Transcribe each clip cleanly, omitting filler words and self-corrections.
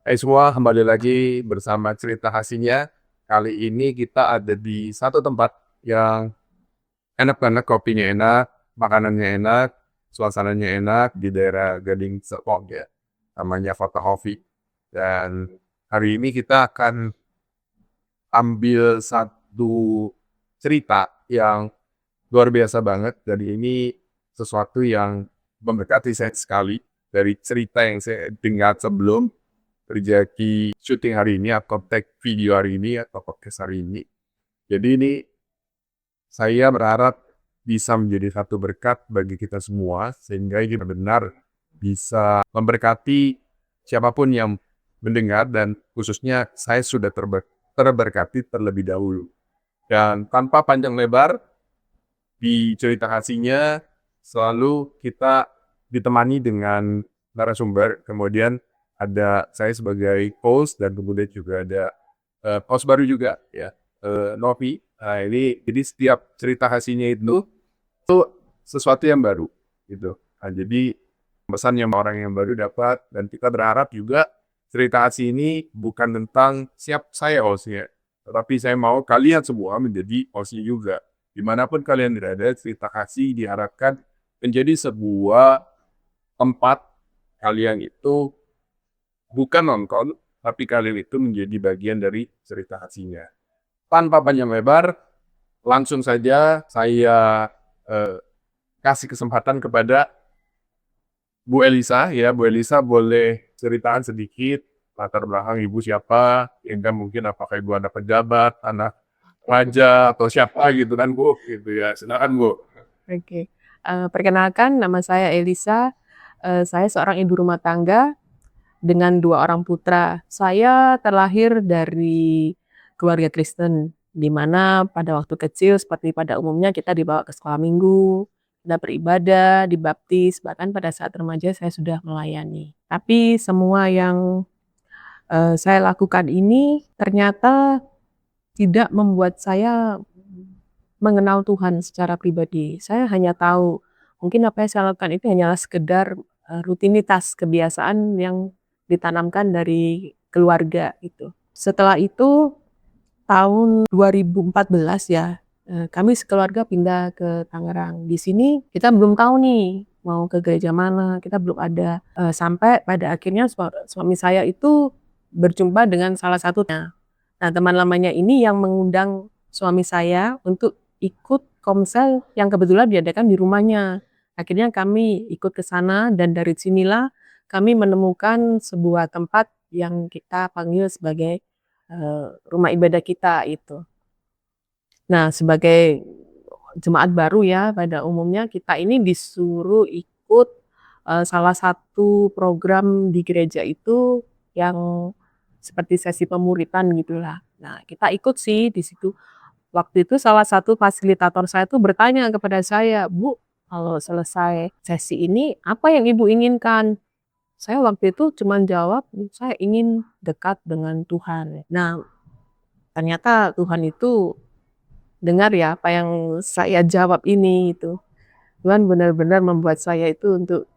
Hai semua, kembali lagi bersama Cerita Kasihnya. Kali ini kita ada di satu tempat yang enak banget, kopinya enak, makanannya enak, suasananya enak di daerah Gading Serpong ya. Namanya Kota Coffee. Dan hari ini kita akan ambil satu cerita yang luar biasa banget. Jadi ini sesuatu yang memberkati saya sekali dari cerita yang saya dengar sebelum terjadi syuting hari ini atau tag video hari ini atau podcast hari ini. Jadi ini saya berharap bisa menjadi satu berkat bagi kita semua sehingga ini benar bisa memberkati siapapun yang mendengar dan khususnya saya sudah terberkati terlebih dahulu. Dan tanpa panjang lebar di cerita kasihnya selalu kita ditemani dengan narasumber, kemudian ada saya sebagai host dan kemudian juga ada host baru juga ya, Novi. Nah, ini jadi setiap cerita kasihnya itu sesuatu yang baru gitu. Nah, jadi pesan yang orang yang baru dapat dan kita berharap juga cerita kasih ini bukan tentang siap saya hostnya, tetapi saya mau kalian semua menjadi hostnya juga. Dimanapun kalian berada, cerita kasih diharapkan menjadi sebuah tempat kalian itu bukan nonton, tapi kalian itu menjadi bagian dari cerita kasihnya. Tanpa panjang lebar, langsung saja saya kasih kesempatan kepada Bu Elisa. Ya, Bu Elisa boleh ceritakan sedikit latar belakang Ibu siapa, hingga mungkin apakah Ibu anak pejabat, anak raja, atau siapa gitu kan Bu, gitu ya. Silakan Bu. Oke, perkenalkan nama saya Elisa, saya seorang ibu rumah tangga dengan 2 orang putra. Saya terlahir dari keluarga Kristen, di mana pada waktu kecil seperti pada umumnya kita dibawa ke sekolah minggu, kita beribadah, dibaptis, bahkan pada saat remaja saya sudah melayani. Tapi semua yang, saya lakukan ini ternyata tidak membuat saya mengenal Tuhan secara pribadi. Saya hanya tahu, mungkin apa yang saya lakukan itu hanyalah sekedar, rutinitas, kebiasaan yang ditanamkan dari keluarga gitu. Setelah itu tahun 2014 ya, kami sekeluarga pindah ke Tangerang. Di sini kita belum tahu nih mau ke gereja mana, kita belum ada, sampai pada akhirnya suami saya itu berjumpa dengan salah satunya. Nah, teman lamanya ini yang mengundang suami saya untuk ikut komsel yang kebetulan diadakan di rumahnya. Akhirnya kami ikut ke sana dan dari sinilah kami menemukan sebuah tempat yang kita panggil sebagai, rumah ibadah kita itu. Nah, sebagai jemaat baru ya, pada umumnya kita ini disuruh ikut, salah satu program di gereja itu yang seperti sesi pemuritan gitulah. Nah, kita ikut sih di situ. Waktu itu salah satu fasilitator saya tuh bertanya kepada saya, "Bu, kalau selesai sesi ini apa yang Ibu inginkan?" Saya waktu itu cuman jawab, "Saya ingin dekat dengan Tuhan." Nah, ternyata Tuhan itu dengar ya apa yang saya jawab ini itu. Tuhan benar-benar membuat saya itu untuk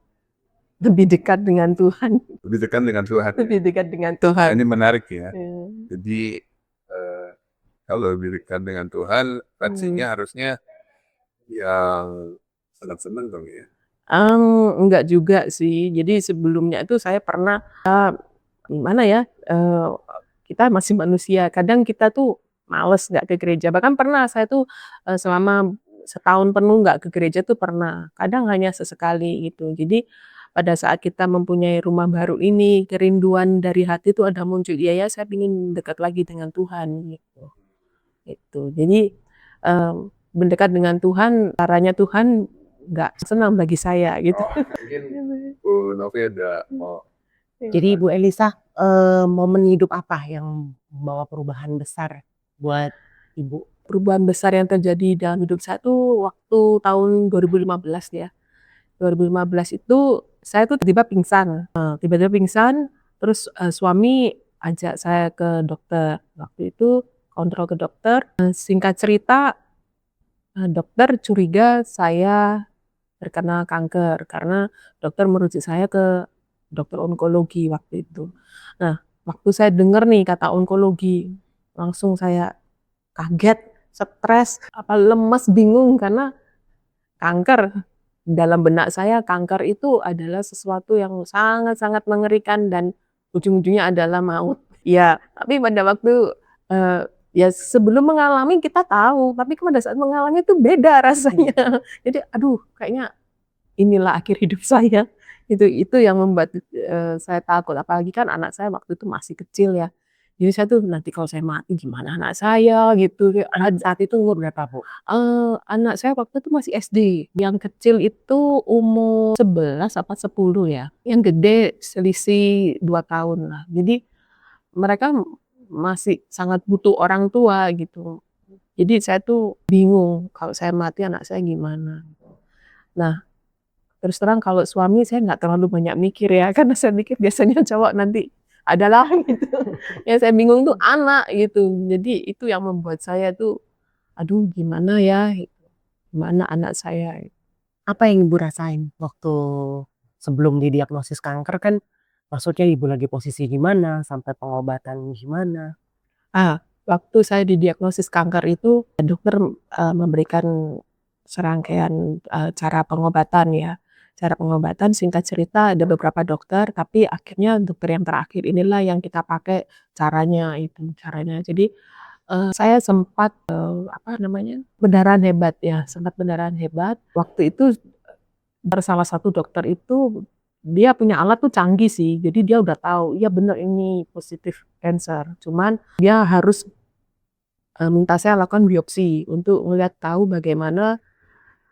lebih dekat dengan Tuhan, Lebih dekat dengan Tuhan. lebih dekat dengan Nah, Tuhan. ini menarik ya. Iya. Jadi kalau lebih dekat dengan Tuhan, pastinya harusnya yang sangat senang dong ya. Enggak juga sih. Jadi sebelumnya itu saya pernah, gimana ya, kita masih manusia, kadang kita tuh males nggak ke gereja. Bahkan pernah saya tuh, selama setahun penuh nggak ke gereja tuh pernah, kadang hanya sesekali gitu. Jadi pada saat kita mempunyai rumah baru ini, kerinduan dari hati tuh ada muncul, "Iya ya, saya ingin dekat lagi dengan Tuhan," gitu. Gitu. Jadi, mendekat dengan Tuhan, caranya Tuhan nggak senang bagi saya gitu. Oh, mungkin Bu Novi ada mau Jadi Bu Elisa, momen hidup apa yang membawa perubahan besar buat Ibu? Perubahan besar yang terjadi dalam hidup saya tuh waktu tahun 2015 ya. 2015 itu saya tuh tiba-tiba pingsan, terus, suami ajak saya ke dokter. Waktu itu kontrol ke dokter, singkat cerita, dokter curiga saya terkena kanker karena dokter merujuk saya ke dokter onkologi waktu itu. Nah, waktu saya dengar nih kata onkologi, langsung saya kaget, stres, lemes, bingung karena kanker. Dalam benak saya kanker itu adalah sesuatu yang sangat-sangat mengerikan dan ujung-ujungnya adalah maut. Ya, tapi pada waktu ya sebelum mengalami kita tahu, tapi pada saat mengalami itu beda rasanya. Jadi aduh kayaknya inilah akhir hidup saya. Itu yang membuat saya takut, apalagi kan anak saya waktu itu masih kecil ya. Jadi saya tuh nanti kalau saya mati gimana anak saya gitu. Saat itu umur berapa, Bu? Anak saya waktu itu masih SD. Yang kecil itu umur 11 apa 10 ya. Yang gede selisih 2 tahun lah. Jadi mereka masih sangat butuh orang tua gitu. Jadi saya tuh bingung kalau saya mati anak saya gimana. Nah, terus terang kalau suami saya nggak terlalu banyak mikir ya, karena saya mikir biasanya cowok nanti adalah gitu. Yang saya bingung tuh anak gitu. Jadi itu yang membuat saya tuh, aduh gimana ya, gimana anak saya. Apa yang Ibu rasain waktu sebelum didiagnosis kanker kan, maksudnya Ibu lagi posisi gimana, sampai pengobatan gimana? Waktu saya didiagnosis kanker itu dokter memberikan serangkaian cara pengobatan ya. Cara pengobatan singkat cerita ada beberapa dokter, tapi akhirnya dokter yang terakhir inilah yang kita pakai caranya. Jadi saya sempat pendarahan hebat ya, sempat pendarahan hebat. Waktu itu salah satu dokter itu dia punya alat tuh canggih sih, jadi dia udah tahu, iya bener ini positif cancer. Cuman dia harus minta saya lakukan biopsi untuk melihat tahu bagaimana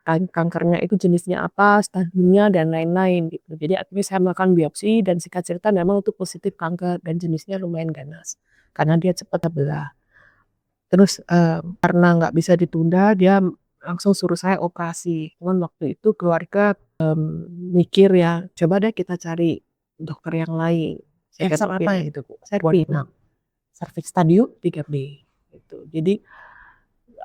kankernya itu jenisnya apa, stadiumnya dan lain-lain gitu. Jadi akhirnya saya melakukan biopsi dan singkat cerita memang itu positif kanker dan jenisnya lumayan ganas karena dia cepat terbelah. Terus karena nggak bisa ditunda, dia langsung suruh saya operasi. Cuman waktu itu keluarga mikir ya, coba deh kita cari dokter yang lain. Cancer apa ya itu, Bu? Cervix. Cervix stadium 3B. Gitu. Jadi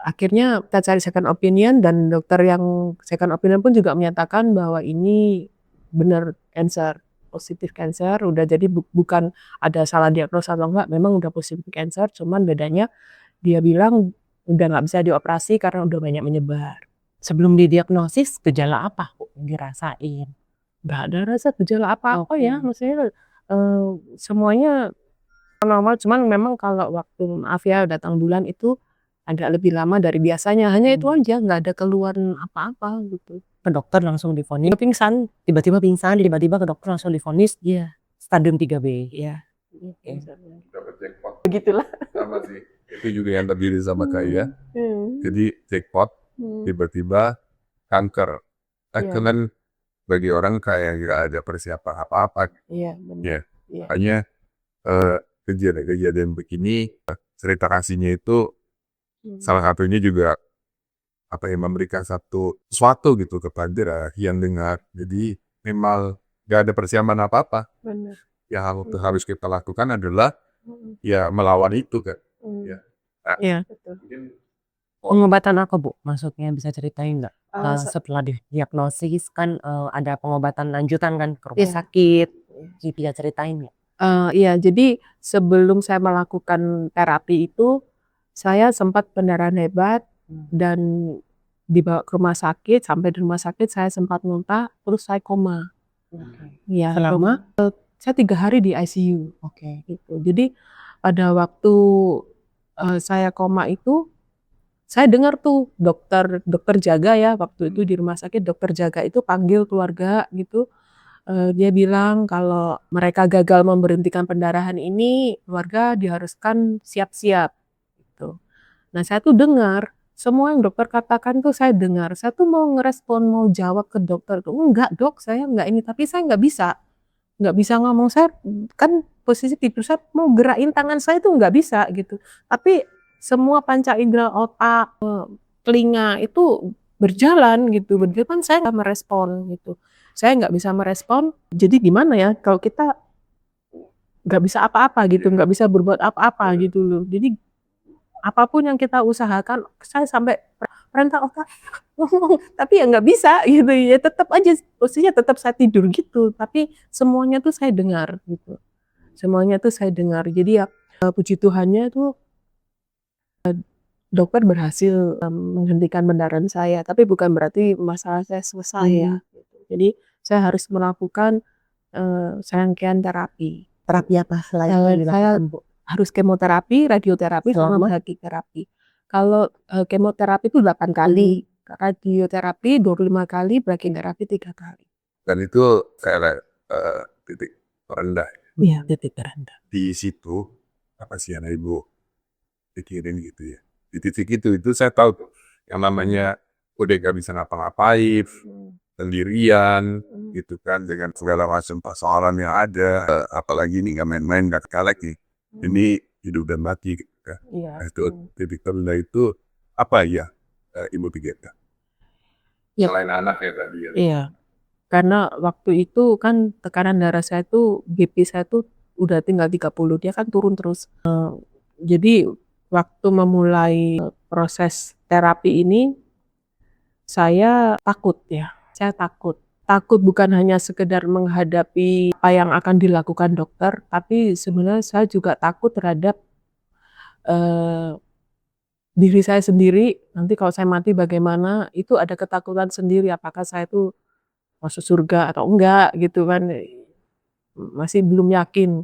akhirnya kita cari second opinion dan dokter yang second opinion pun juga menyatakan bahwa ini benar cancer, positif cancer. Udah jadi bukan ada salah diagnosa atau enggak, memang udah positif cancer. Cuman bedanya dia bilang udah nggak bisa dioperasi karena udah banyak menyebar. Sebelum didiagnosis gejala apa, Bu, yang dirasain? Nggak ada rasa gejala apa-apa ya, maksudnya semuanya normal. Cuman memang kalau waktu maaf ya datang bulan itu agak lebih lama dari biasanya. Hanya itu aja, nggak ada keluhan apa-apa gitu. Ke dokter langsung divonis pingsan, tiba-tiba ke dokter langsung divonis stadium 3B. Iya. Dapat jackpot. Begitulah. Sama sih. Itu juga yang terjadi sama saya. Jadi jackpot, tiba-tiba kanker. Itu kan bagi orang kayak nggak ada persiapan apa-apa. Iya, benar. Ya. Hanya kejadian begini, cerita kasihnya itu salah satunya juga memberikan sesuatu gitu kepada yang dengar. Jadi memang nggak ada persiapan apa-apa. Benar. Yang harus kita lakukan adalah ya melawan itu kan. Iya. Betul. Pengobatan apa, Bu? Maksudnya bisa ceritain nggak? Setelah didiagnosis kan ada pengobatan lanjutan kan ke rumah sakit. Bisa ceritain nggak? Iya, jadi sebelum saya melakukan terapi itu, saya sempat pendarahan hebat dan dibawa ke rumah sakit. Sampai di rumah sakit saya sempat muntah, terus saya koma. Ya, Selama? Saya 3 hari di ICU. Gitu. Jadi pada waktu saya koma itu, saya dengar tuh dokter jaga ya waktu itu di rumah sakit, dokter jaga itu panggil keluarga gitu. Dia bilang kalau mereka gagal memberhentikan pendarahan ini, keluarga diharuskan siap-siap gitu. Nah saya tuh dengar, semua yang dokter katakan tuh saya dengar. Saya tuh mau ngerespon, mau jawab ke dokter, enggak dok, saya enggak ini, tapi saya nggak bisa ngomong. Saya kan posisi tidur, saya mau gerakin tangan saya tuh nggak bisa gitu. Tapi semua panca indera otak, telinga itu berjalan gitu, saya nggak merespon gitu. Saya nggak bisa merespon, jadi gimana ya kalau kita nggak bisa apa-apa gitu, nggak bisa berbuat apa-apa gitu loh. Jadi apapun yang kita usahakan, saya sampai perintah otak ngomong, tapi ya nggak bisa gitu ya, tetap aja posisinya tetap saya tidur gitu, tapi semuanya tuh saya dengar gitu. semuanya tuh saya dengar. Jadi ya puji Tuhannya tuh dokter berhasil menghentikan pendarahan saya, tapi bukan berarti masalah saya selesai ya. Jadi saya harus melakukan serangkaian terapi. Terapi apa selain Saya yang dilakukan, Bu? harus kemoterapi, radioterapi, sama Selama? brachyterapi. Kalau kemoterapi itu 8 kali, radioterapi 25 kali, brachyterapi 3 kali. Dan itu saya titik rendah. Iya, titik terendah. Di situ apa sih yang Ibu pikirin gitu ya? Di titik itu saya tahu tuh yang namanya udah gak bisa ngapa-ngapain, sendirian, gitu kan, dengan segala macam persoalan yang ada, apalagi ini nggak main-main, nggak kalek nih, ini hidup dan mati gitu kan. Iya. Nah, itu titik terendah itu apa ya Ibu pikirkan? Ya. Selain anak ya tadi ya. Iya, karena waktu itu kan tekanan darah saya tuh, BP saya tuh udah tinggal 30, dia kan turun terus. Jadi waktu memulai proses terapi ini, saya takut ya. Saya takut. Takut bukan hanya sekedar menghadapi apa yang akan dilakukan dokter, tapi sebenarnya saya juga takut terhadap diri saya sendiri. Nanti kalau saya mati bagaimana? Itu ada ketakutan sendiri. Apakah saya tuh masuk surga atau enggak gitu kan? Masih belum yakin.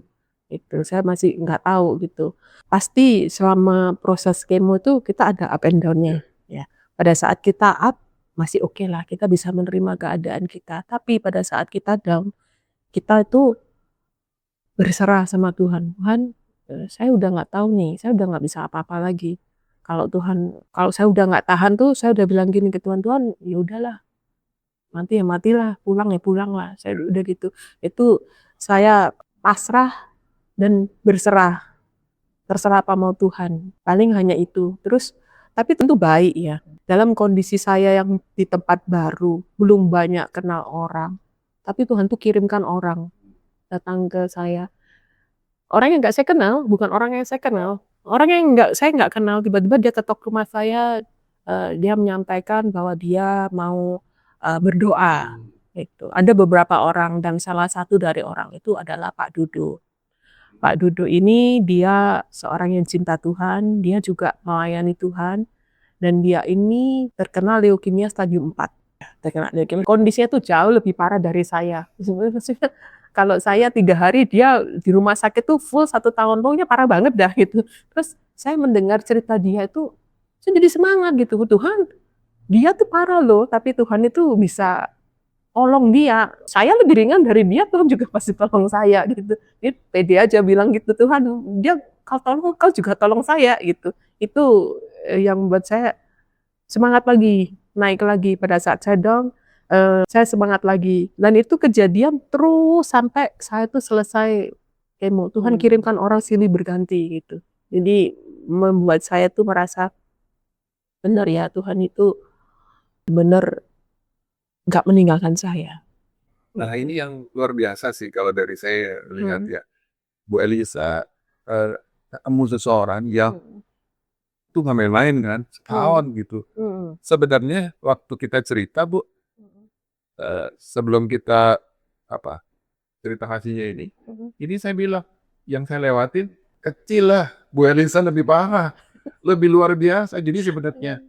Itu saya masih nggak tahu gitu. Pasti selama proses kemo itu kita ada up and down-nya. Ya. Pada saat kita up masih oke lah, kita bisa menerima keadaan kita. Tapi pada saat kita down, kita itu berserah sama Tuhan. Tuhan, saya udah nggak tahu nih, saya udah nggak bisa apa-apa lagi. Kalau saya udah nggak tahan tuh, saya udah bilang gini ke Tuhan, Tuhan, ya udahlah, mati ya matilah, pulang ya pulang lah. Saya udah gitu. Itu saya pasrah dan berserah. Terserah apa mau Tuhan. Paling hanya itu. Terus, tapi tentu baik ya. Dalam kondisi saya yang di tempat baru, belum banyak kenal orang. Tapi Tuhan tuh kirimkan orang datang ke saya. Orang yang nggak saya kenal, bukan orang yang saya kenal. Orang yang saya nggak kenal, tiba-tiba dia ketok rumah saya, dia menyampaikan bahwa dia mau berdoa. Gitu. Ada beberapa orang dan salah satu dari orang itu adalah Pak Dudu. Pak Dudu ini dia seorang yang cinta Tuhan, dia juga melayani Tuhan, dan dia ini terkena leukemia stadium 4. Terkena leukemia. Kondisinya tuh jauh lebih parah dari saya. Kalau saya 3 hari, dia di rumah sakit tuh full 1 tahun, pokoknya parah banget dah gitu. Terus saya mendengar cerita dia itu, saya jadi semangat gitu, Tuhan, dia tuh parah loh, tapi Tuhan itu bisa tolong dia. Saya lebih ringan dari dia, Tuhan juga pasti tolong saya gitu. Dia pede aja bilang gitu, Tuhan, dia kalau tolong, kau juga tolong saya gitu. Itu yang membuat saya semangat lagi, naik lagi pada saat saya down. Saya semangat lagi, dan itu kejadian terus sampai saya tuh selesai kemo. Tuhan kirimkan orang silih berganti gitu. Jadi membuat saya tuh merasa benar ya, Tuhan itu benar nggak meninggalkan saya. Nah ini yang luar biasa sih kalau dari saya lihat ya, Bu Elisa, ketemu seseorang yang itu nggak main-main kan, setahun gitu. Sebenarnya waktu kita cerita Bu, sebelum kita cerita kasihnya ini saya bilang yang saya lewatin kecil lah, Bu Elisa lebih parah, lebih luar biasa. Jadi sebenarnya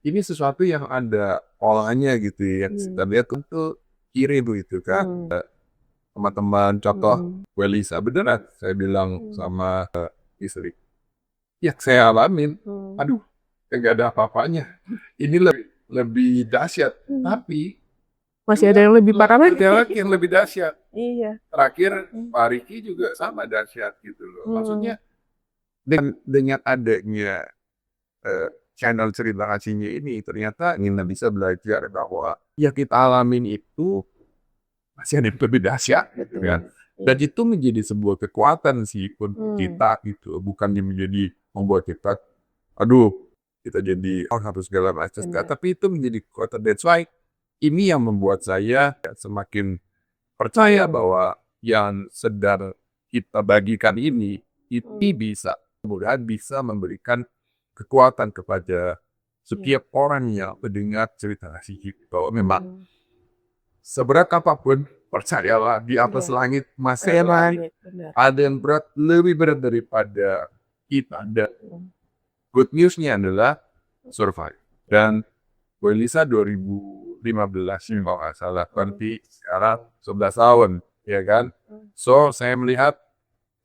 ini sesuatu yang ada polanya gitu ya, yang kita lihat untuk kiri begitu kan, teman-teman contoh Bu Elisa, beneran saya bilang sama istri, ya saya alamin, aduh nggak ada apa-apanya, ini lebih dahsyat, tapi masih ada yang lebih parah lagi. ada lagi yang lebih dahsyat. Iya. Terakhir Pak Riki juga sama dahsyat gitu loh. Maksudnya dengan adanya channel cerita kasihnya ini, ternyata kita bisa belajar bahwa ya kita alamin itu masih ada yang lebih dahsyat gitu kan. Dan itu menjadi sebuah kekuatan sih untuk kita gitu, bukannya menjadi membuat kita aduh kita jadi harus segala macam, tapi itu menjadi kekuatan. That's why ini yang membuat saya semakin percaya bahwa yang sedang kita bagikan ini bisa mudah-mudahan bisa memberikan kekuatan kepada setiap orang yang mendengar cerita kasih kita, bahwa memang seberat apapun, percayalah di atas Iya. langit masih Benar. ada yang berat, lebih berat daripada kita. Dan good news-nya adalah survive. Dan Bu Elisa 2015 kalau nggak salah, berarti sekarang 11 tahun, ya kan? So, saya melihat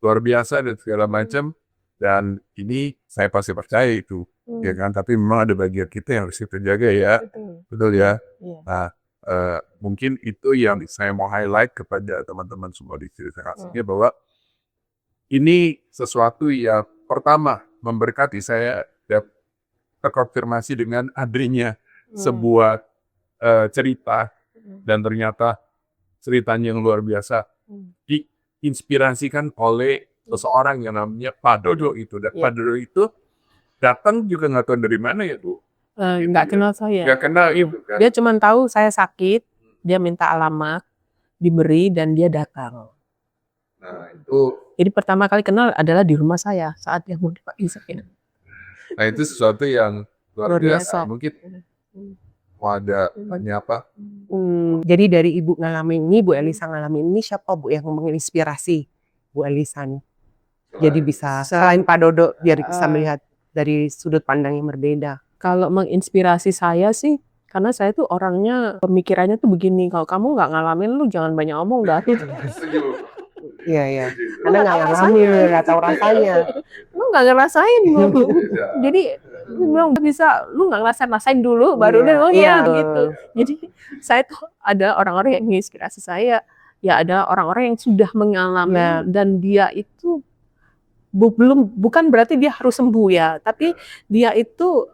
luar biasa dan segala macam, dan ini saya pasti percaya itu, ya kan? Tapi memang ada bagian kita yang harus kita jaga ya, betul ya? Iya. Nah, mungkin itu yang saya mau highlight kepada teman-teman semua di sini bahwa ini sesuatu yang pertama memberkati saya dan terkonfirmasi dengan adanya sebuah cerita, dan ternyata ceritanya yang luar biasa diinspirasikan oleh seseorang yang namanya Pak Dodo itu. Dan Pak Dodo itu datang juga nggak tahu dari mana ya Bu. Nggak kenal saya. Nggak kenal itu kan. Dia cuma tahu saya sakit, dia minta alamat, diberi, dan dia datang. Nah itu, Jadi pertama kali kenal adalah di rumah saya saat dia mau dipanggil sakit. nah itu sesuatu yang luar Luar biasa. biasa. Mungkin mau ada apa? Jadi dari Ibu ngalamin ini, Bu Elisa ngalamin ini, siapa Bu yang menginspirasi Bu Elisa nih? Jadi bisa selain Pak Dodo, biar bisa melihat dari sudut pandang yang berbeda. Kalau menginspirasi saya sih, karena saya tuh orangnya pemikirannya tuh begini, kalau kamu nggak ngalamin lu jangan banyak omong dah. Iya, iya. Karena nggak ngalamin, nggak tahu rasanya. Lu nggak ngerasain lu. Jadi lu bilang bisa, lu nggak ngerasain dulu, baru Iya, lu iya. gitu. Jadi saya tuh ada orang-orang yang menginspirasi saya, ya ada orang-orang yang sudah mengalami dan dia itu bukan berarti dia harus sembuh ya, tapi dia itu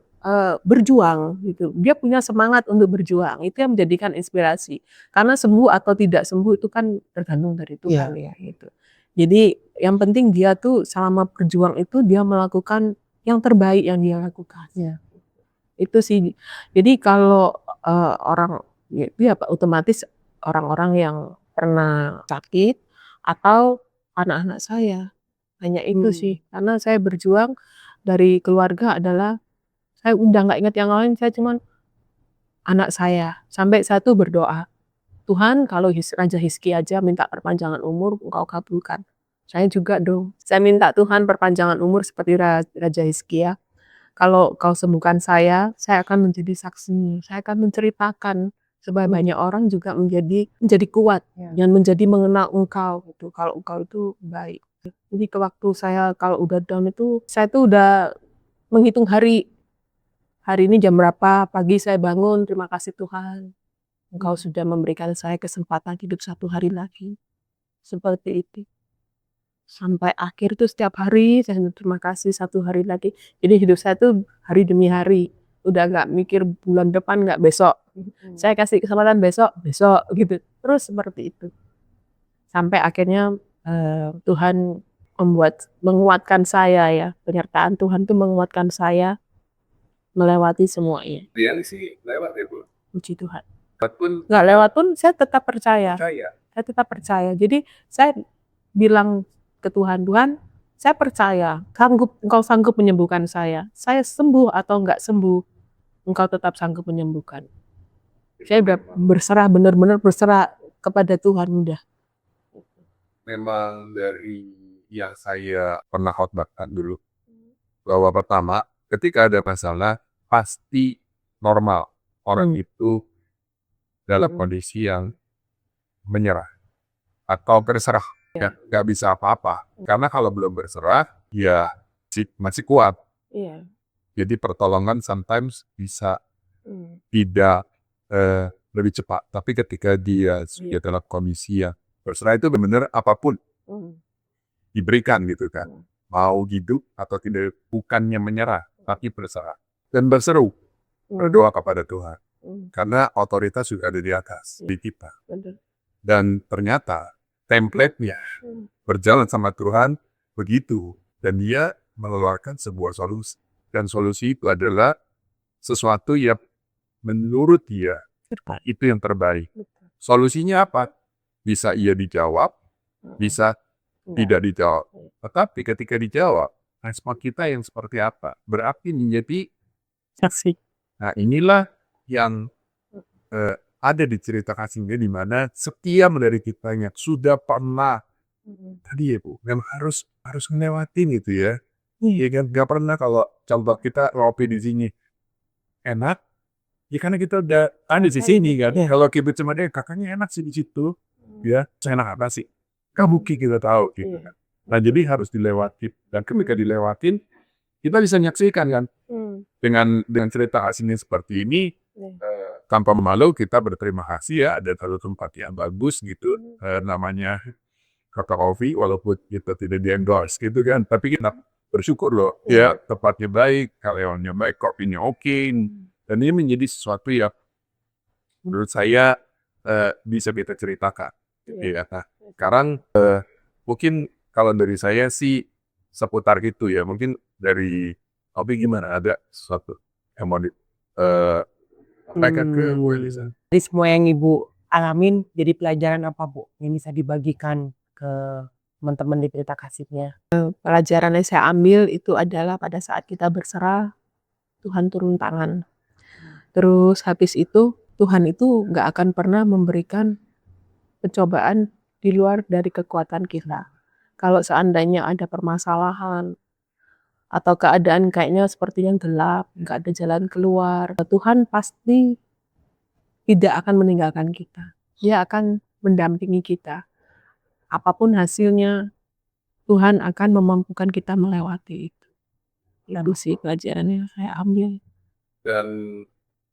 berjuang gitu. Dia punya semangat untuk berjuang. Itu yang menjadikan inspirasi. Karena sembuh atau tidak sembuh itu kan tergantung dari Tuhan ya gitu. Jadi yang penting dia tuh selama berjuang itu dia melakukan yang terbaik yang dia lakukan. Itu sih. Jadi kalau orang itu ya otomatis orang-orang yang pernah sakit atau anak-anak saya. Hanya itu sih. Karena saya berjuang dari keluarga adalah saya udah nggak ingat yang lain, saya cuman anak saya. Sampai saya tuh berdoa, Tuhan kalau Raja Hizki aja minta perpanjangan umur, Engkau kabulkan. Saya juga dong. Saya minta Tuhan perpanjangan umur seperti Raja Hizkia. Kalau Kau sembuhkan saya akan menjadi saksi. Saya akan menceritakan supaya banyak orang juga menjadi kuat dan menjadi mengenal Engkau gitu. Kalau Engkau itu baik. Jadi ke waktu saya kalau udah down itu, saya tuh udah menghitung hari ini jam berapa, pagi saya bangun, terima kasih Tuhan. Engkau sudah memberikan saya kesempatan hidup 1 hari lagi. Seperti itu. Sampai akhir tuh setiap hari saya terima kasih 1 hari lagi. Jadi hidup saya tuh hari demi hari. Udah nggak mikir bulan depan, nggak besok. Saya kasih kesempatan besok gitu. Terus seperti itu. Sampai akhirnya Tuhan menguatkan saya ya. Penyertaan Tuhan tuh menguatkan saya melewati semuanya. Dia sih lewat ya Bu. Puji Tuhan. Pun Nggak lewat pun saya tetap percaya. percaya. Saya tetap percaya. Jadi saya bilang ke Tuhan, Tuhan, saya percaya Engkau sanggup menyembuhkan saya. Saya sembuh atau nggak sembuh, Engkau tetap sanggup menyembuhkan. Saya berserah, benar-benar berserah kepada Tuhan udah. Memang dari yang saya pernah khotbahkan dulu, bahwa pertama, ketika ada masalah, pasti normal. Orang itu dalam kondisi yang menyerah atau berserah. Ya, nggak bisa apa-apa. Karena kalau belum berserah, ya masih kuat. Iya. Jadi pertolongan sometimes bisa tidak lebih cepat. Tapi ketika dia sudah dalam kondisi yang berserah, itu benar-benar apapun diberikan gitu kan. Mau hidup atau tidak, bukannya menyerah, tapi berserah. Dan berseru, berdoa kepada Tuhan. Karena otoritas juga ada di atas, di kita. Dan ternyata template-nya berjalan sama Tuhan begitu. Dan dia mengeluarkan sebuah solusi. Dan solusi itu adalah sesuatu yang menurut dia itu yang terbaik. Solusinya apa? Bisa ia dijawab, bisa tidak dijawab. Tetapi ketika dijawab, respon kita yang seperti apa? Berarti menjadi Saksi. Nah inilah yang ada di cerita kasihnya di mana setiap dari kita yang sudah pernah tadi ya Bu, yang harus ngelewatin gitu ya. Iya kan, nggak pernah kalau contoh kita ngopi di sini enak, ya karena kita udah ada di sini kan. Iya. Kalau kita cuma kakaknya enak sih di situ, ya enak apa sih? Kan mungkin kita tahu gitu Iya. kan. Nah jadi harus dilewatin dan ketika dilewatin kita bisa menyaksikan kan dengan cerita aslinya seperti ini tanpa malu kita berterima kasih ya ada satu tempat yang bagus gitu namanya Kota Coffee walaupun kita tidak di-endorse gitu kan tapi kita bersyukur loh ya tempatnya baik, karyawannya baik, kopinya oke dan ini menjadi sesuatu yang menurut saya bisa kita ceritakan ya. Nah, sekarang mungkin kalau dari saya sih seputar gitu ya mungkin dari Obi gimana ada sesuatu yang mau sampaikan ke Bu Elisa? Dari semua yang Ibu alamin, jadi pelajaran apa Bu yang bisa dibagikan ke teman-teman di cerita kasihnya? Pelajaran yang saya ambil itu adalah pada saat kita berserah, Tuhan turun tangan. Terus habis itu, Tuhan itu nggak akan pernah memberikan pencobaan di luar dari kekuatan kita. Kalau seandainya ada permasalahan, atau keadaan kayaknya seperti yang gelap, nggak ada jalan keluar, Tuhan pasti tidak akan meninggalkan kita. Dia akan mendampingi kita. Apapun hasilnya, Tuhan akan memampukan kita melewati itu. Itu sih pelajaran yang saya ambil. Dan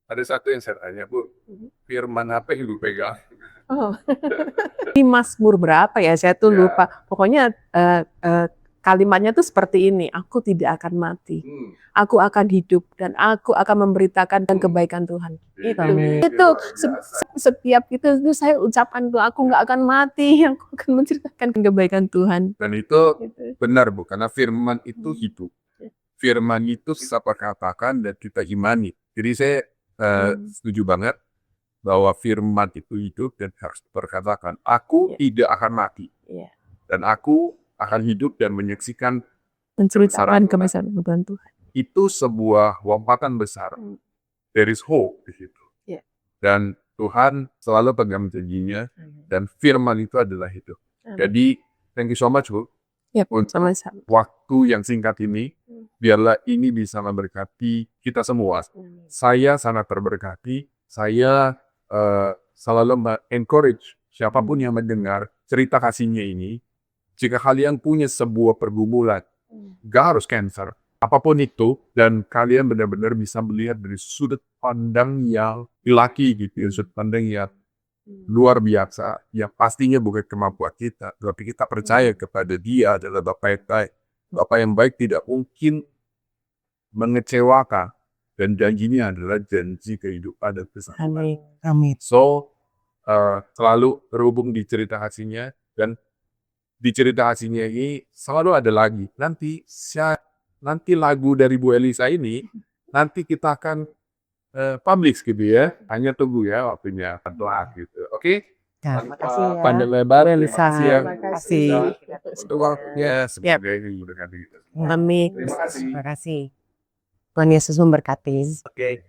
ada satu yang saya tanya Bu, firman apa yang Ibu pegang? Oh. Di Mazmur berapa ya? Saya tuh lupa. Pokoknya kalimatnya tuh seperti ini. Aku tidak akan mati. Aku akan hidup dan aku akan memberitakan kebaikan Tuhan. Itu setiap itu saya ucapkan tuh aku nggak akan mati. Aku akan menceritakan kebaikan Tuhan. Dan itu benar Bu, karena firman itu hidup. Firman itu bisa perkatakan dan kita imani. Jadi saya setuju banget bahwa firman itu hidup dan harus diperkatakan. Aku tidak akan mati. Dan aku akan hidup dan menyaksikan menceritakan kebesaran Tuhan. Itu sebuah lompatan besar. There is hope di situ. Dan Tuhan selalu pegang janjinya dan firman itu adalah hidup. Jadi thank you so much Bu. Untuk sama-sama. waktu yang singkat ini, biarlah ini bisa memberkati kita semua. Saya sangat terberkati. Saya selalu encourage siapapun yang mendengar cerita kasihnya ini. Jika kalian punya sebuah pergumulan, gak harus cancer, apapun itu, dan kalian benar-benar bisa melihat dari sudut pandang yang laki gitu, sudut pandang yang luar biasa, yang pastinya bukan kemampuan kita, tapi kita percaya kepada Dia adalah Bapa yang baik. Bapa yang baik tidak mungkin mengecewakan, dan janjinya adalah janji kehidupan dan keselamatan. Amin. So, selalu terhubung di cerita kasihnya, dan di cerita kasihnya ini selalu ada lagi. Nanti lagu dari Bu Elisa ini, nanti kita akan publish gitu ya. Hanya tunggu ya waktunya setelah gitu. Oke? Terima kasih ya. Panjang lebar, Elisa. terima Terima kasih. untuk waktunya semoga ini mudah gitu. Amin. Terima kasih. Terima kasih. Tuhan Yesus memberkati. Oke,